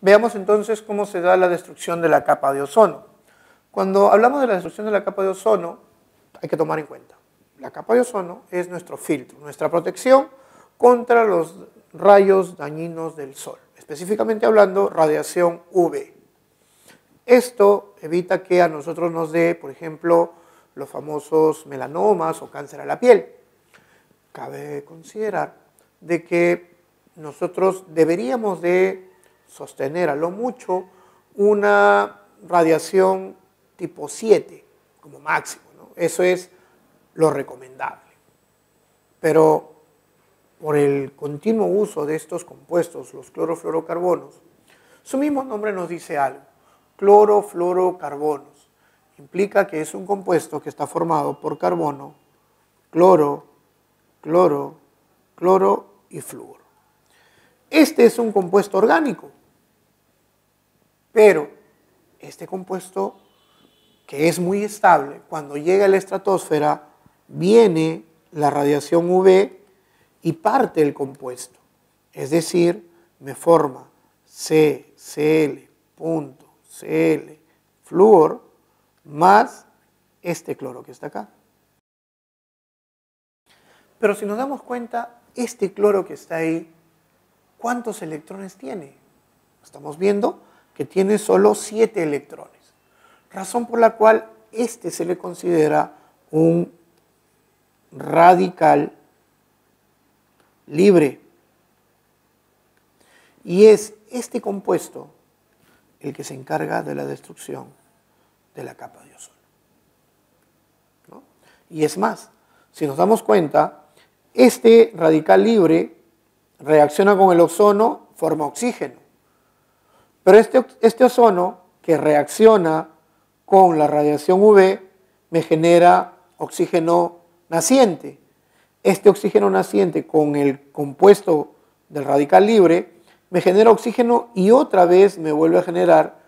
Veamos entonces cómo se da la destrucción de la capa de ozono. Cuando hablamos de la destrucción de la capa de ozono, hay que tomar en cuenta, la capa de ozono es nuestro filtro, nuestra protección contra los rayos dañinos del sol, específicamente hablando, radiación UV. Esto evita que a nosotros nos dé, por ejemplo, los famosos melanomas o cáncer a la piel. Cabe considerar de que nosotros deberíamos de sostener a lo mucho una radiación tipo 7 como máximo, ¿no? Eso es lo recomendable. Pero por el continuo uso de estos compuestos, los clorofluorocarbonos, su mismo nombre nos dice algo. Clorofluorocarbonos. Implica que es un compuesto que está formado por carbono, cloro, cloro, cloro y flúor. Este es un compuesto orgánico, pero este compuesto, que es muy estable, cuando llega a la estratosfera, viene la radiación UV y parte el compuesto. Es decir, me forma CCl, Cl, flúor, más este cloro que está acá. Pero si nos damos cuenta, este cloro que está ahí, ¿cuántos electrones tiene? Estamos viendo que tiene solo 7 electrones. Razón por la cual este se le considera un radical libre. Y es este compuesto el que se encarga de la destrucción de la capa de ozono, ¿no? Y es más, si nos damos cuenta, este radical libre reacciona con el ozono, forma oxígeno. Pero este ozono que reacciona con la radiación UV me genera oxígeno naciente. Este oxígeno naciente con el compuesto del radical libre me genera oxígeno y otra vez me vuelve a generar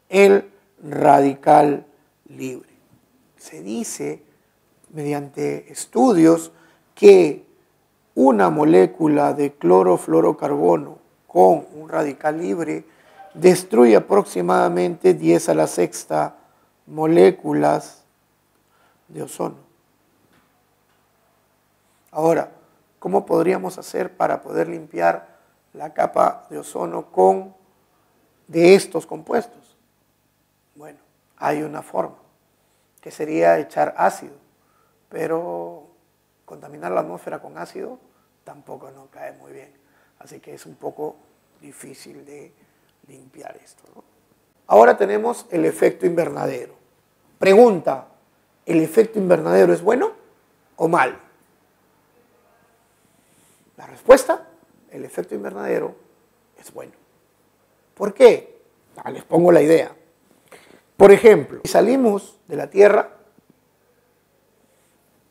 el radical libre. Se dice mediante estudios que una molécula de clorofluorocarbono con un radical libre destruye aproximadamente 10 a la sexta moléculas de ozono. Ahora, ¿cómo podríamos hacer para poder limpiar la capa de ozono de estos compuestos? Bueno, hay una forma, que sería echar ácido, pero contaminar la atmósfera con ácido tampoco nos cae muy bien, así que es un poco difícil de limpiar esto, ¿no? Ahora tenemos el efecto invernadero. Pregunta, ¿el efecto invernadero es bueno o malo? La respuesta, el efecto invernadero es bueno. ¿Por qué? Les pongo la idea. Por ejemplo, si salimos de la Tierra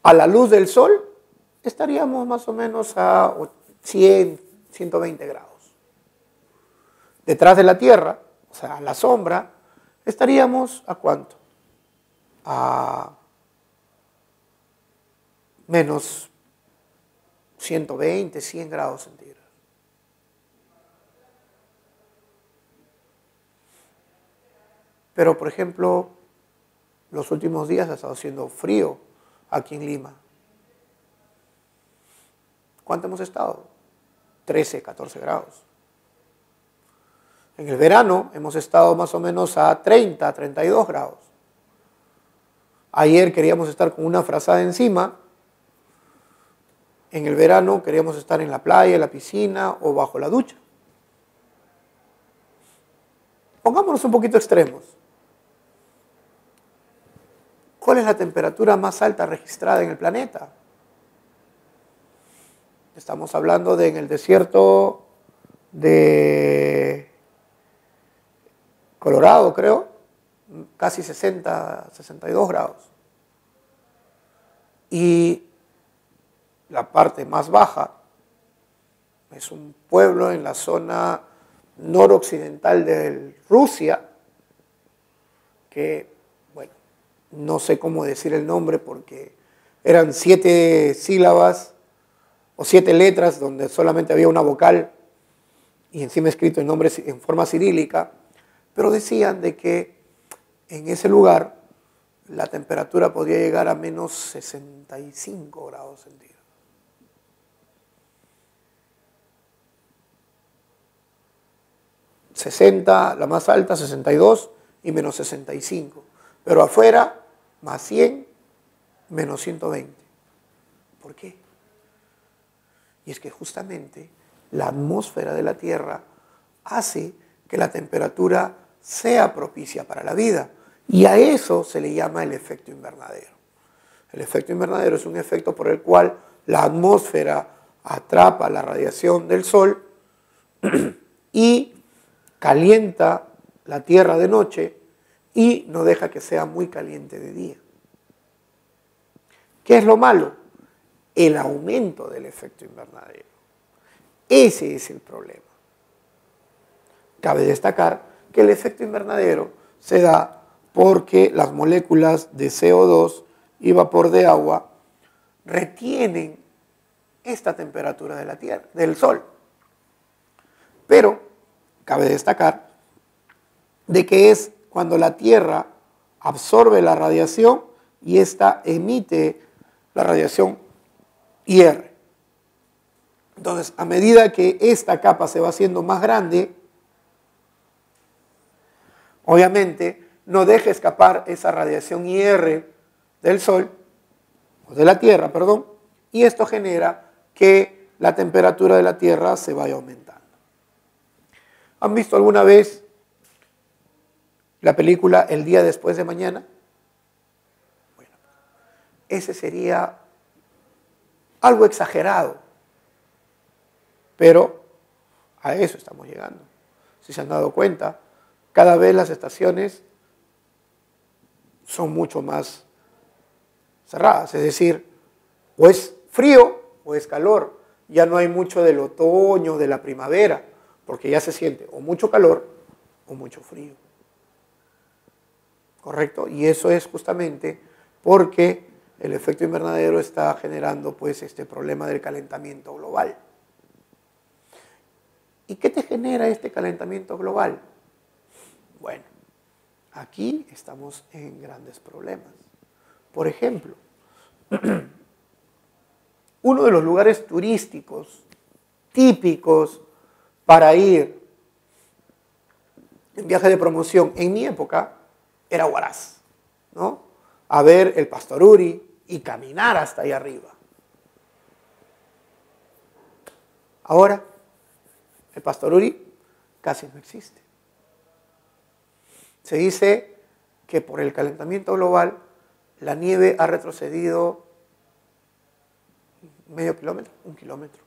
a la luz del sol, estaríamos más o menos a 100, 120 grados. Detrás de la Tierra, o sea, a la sombra, estaríamos ¿a cuánto? A menos 120, 100 grados centígrados. Pero, por ejemplo, los últimos días ha estado haciendo frío aquí en Lima. ¿Cuánto hemos estado? 13, 14 grados. En el verano hemos estado más o menos a 30, 32 grados. Ayer queríamos estar con una frazada encima. En el verano queríamos estar en la playa, en la piscina o bajo la ducha. Pongámonos un poquito extremos. ¿Cuál es la temperatura más alta registrada en el planeta? Estamos hablando de en el desierto de Colorado, creo, casi 60, 62 grados. Y la parte más baja es un pueblo en la zona noroccidental de Rusia, que, bueno, no sé cómo decir el nombre porque eran 7 sílabas o 7 letras donde solamente había una vocal. y encima escrito en nombre en forma cirílica, pero decían de que en ese lugar la temperatura podía llegar a menos 65 grados centígrados. ...60, la más alta, 62 y menos 65. Pero afuera, más 100, menos 120. ¿Por qué? Y es que justamente la atmósfera de la Tierra hace que la temperatura sea propicia para la vida. Y a eso se le llama el efecto invernadero. El efecto invernadero es un efecto por el cual la atmósfera atrapa la radiación del Sol y calienta la Tierra de noche y no deja que sea muy caliente de día. ¿Qué es lo malo? El aumento del efecto invernadero. Ese es el problema. Cabe destacar que el efecto invernadero se da porque las moléculas de CO2 y vapor de agua retienen esta temperatura de la Tierra, del Sol. Pero cabe destacar de que es cuando la Tierra absorbe la radiación y ésta emite la radiación IR. Entonces, a medida que esta capa se va haciendo más grande, obviamente no deja escapar esa radiación IR del Sol, o de la Tierra, perdón, y esto genera que la temperatura de la Tierra se vaya aumentando. ¿Han visto alguna vez la película El día después de mañana? Bueno, ese sería algo exagerado, pero a eso estamos llegando. Si se han dado cuenta, cada vez las estaciones son mucho más cerradas, es decir, o es frío o es calor. Ya no hay mucho del otoño, de la primavera, porque ya se siente o mucho calor o mucho frío. ¿Correcto? Y eso es justamente porque el efecto invernadero está generando pues este problema del calentamiento global. ¿Y qué te genera este calentamiento global? Bueno, aquí estamos en grandes problemas. Por ejemplo, uno de los lugares turísticos típicos para ir en viaje de promoción en mi época era Huaraz, ¿no? A ver el Pastoruri y caminar hasta allá arriba. Ahora, el Pastoruri casi no existe. Se dice que por el calentamiento global la nieve ha retrocedido medio kilómetro, 1 kilómetro.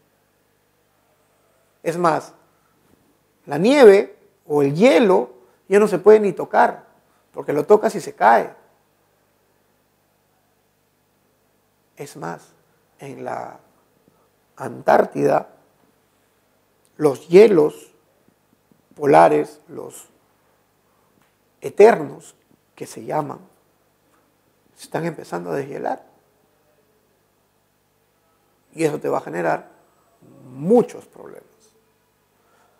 Es más, la nieve o el hielo ya no se puede ni tocar, porque lo tocas y se cae. Es más, en la Antártida, los hielos polares, los eternos que se llaman, se están empezando a deshielar. Y eso te va a generar muchos problemas.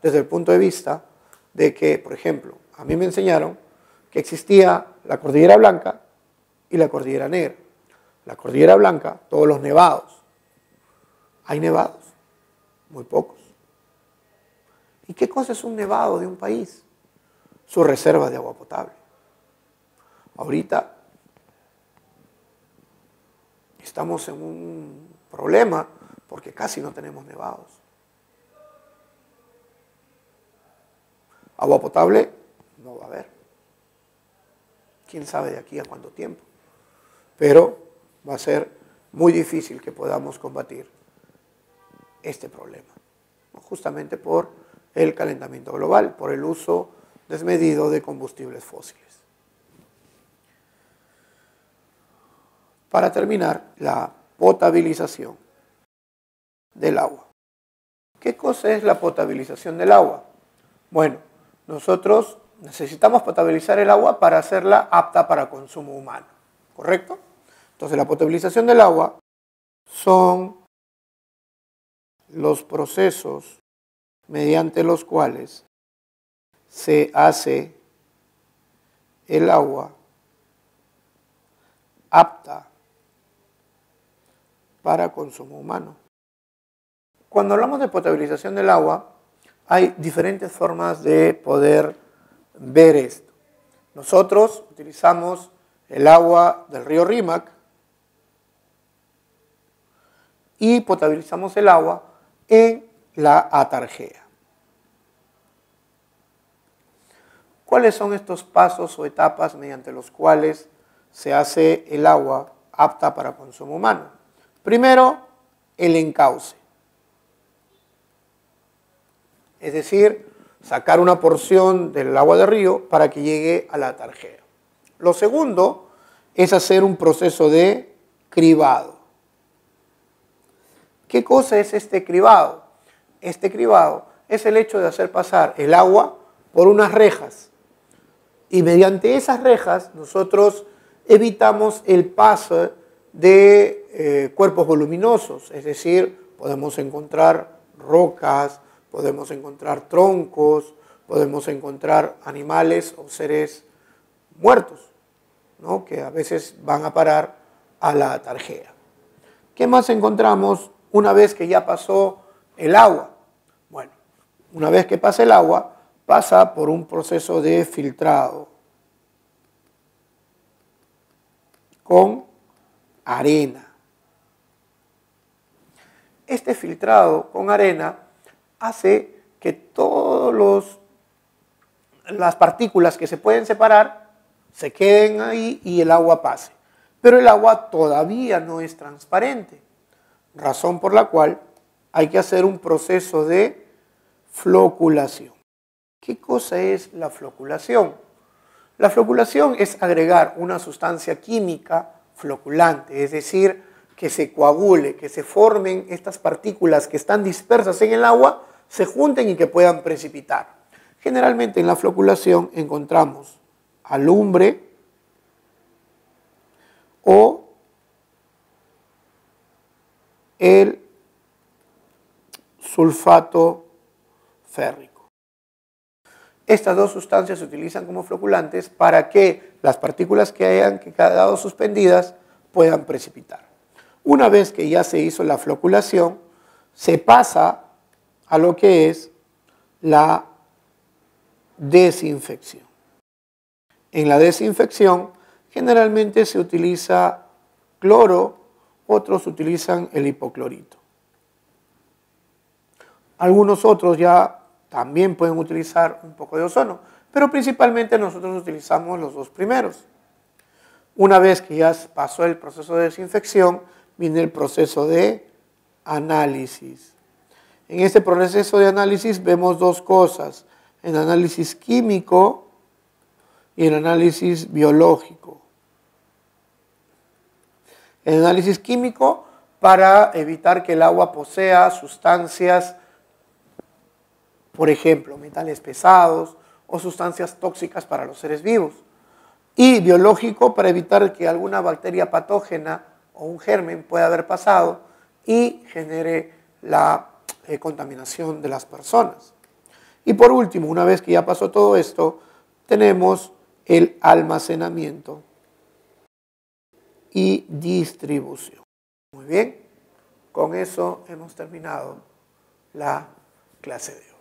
Desde el punto de vista de que, por ejemplo, a mí me enseñaron que existía la Cordillera Blanca y la Cordillera Negra. La Cordillera Blanca, todos los nevados. ¿Hay nevados? Muy pocos. ¿Y qué cosa es un nevado de un país? Su reserva de agua potable. Ahorita estamos en un problema porque casi no tenemos nevados. Agua potable no va a haber. Quién sabe de aquí a cuánto tiempo. Pero va a ser muy difícil que podamos combatir este problema, ¿no? Justamente por el calentamiento global, por el uso desmedido de combustibles fósiles. Para terminar, la potabilización del agua. ¿Qué cosa es la potabilización del agua? Bueno, nosotros necesitamos potabilizar el agua para hacerla apta para consumo humano, ¿correcto? Entonces, la potabilización del agua son los procesos mediante los cuales se hace el agua apta para consumo humano. Cuando hablamos de potabilización del agua, hay diferentes formas de poder ver esto. Nosotros utilizamos el agua del río Rímac y potabilizamos el agua en la Atarjea. ¿Cuáles son estos pasos o etapas mediante los cuales se hace el agua apta para consumo humano? Primero, el encauce. Es decir, sacar una porción del agua de río para que llegue a la Atarjea. Lo segundo es hacer un proceso de cribado. ¿Qué cosa es este cribado? Este cribado es el hecho de hacer pasar el agua por unas rejas. Y mediante esas rejas nosotros evitamos el paso de cuerpos voluminosos, es decir, podemos encontrar rocas, podemos encontrar troncos, podemos encontrar animales o seres muertos, ¿no?, que a veces van a parar a la Atarjea. ¿Qué más encontramos una vez que ya pasó el agua? Bueno, una vez que pasa el agua, pasa por un proceso de filtrado con arena. Este filtrado con arena hace que todas las partículas que se pueden separar se queden ahí y el agua pase. Pero el agua todavía no es transparente, razón por la cual hay que hacer un proceso de floculación. ¿Qué cosa es la floculación? La floculación es agregar una sustancia química floculante, es decir, que se coagule, que se formen estas partículas que están dispersas en el agua, se junten y que puedan precipitar. Generalmente en la floculación encontramos alumbre o el sulfato férrico. Estas dos sustancias se utilizan como floculantes para que las partículas que hayan quedado suspendidas puedan precipitar. Una vez que ya se hizo la floculación, se pasa a lo que es la desinfección. En la desinfección generalmente se utiliza cloro, otros utilizan el hipoclorito. Algunos otros ya también pueden utilizar un poco de ozono, pero principalmente nosotros utilizamos los dos primeros. Una vez que ya pasó el proceso de desinfección, viene el proceso de análisis. En este proceso de análisis vemos dos cosas, el análisis químico y el análisis biológico. El análisis químico para evitar que el agua posea sustancias, por ejemplo, metales pesados o sustancias tóxicas para los seres vivos. Y biológico para evitar que alguna bacteria patógena o un germen pueda haber pasado y genere la contaminación de las personas. Y por último, una vez que ya pasó todo esto, tenemos el almacenamiento y distribución. Muy bien, con eso hemos terminado la clase de hoy.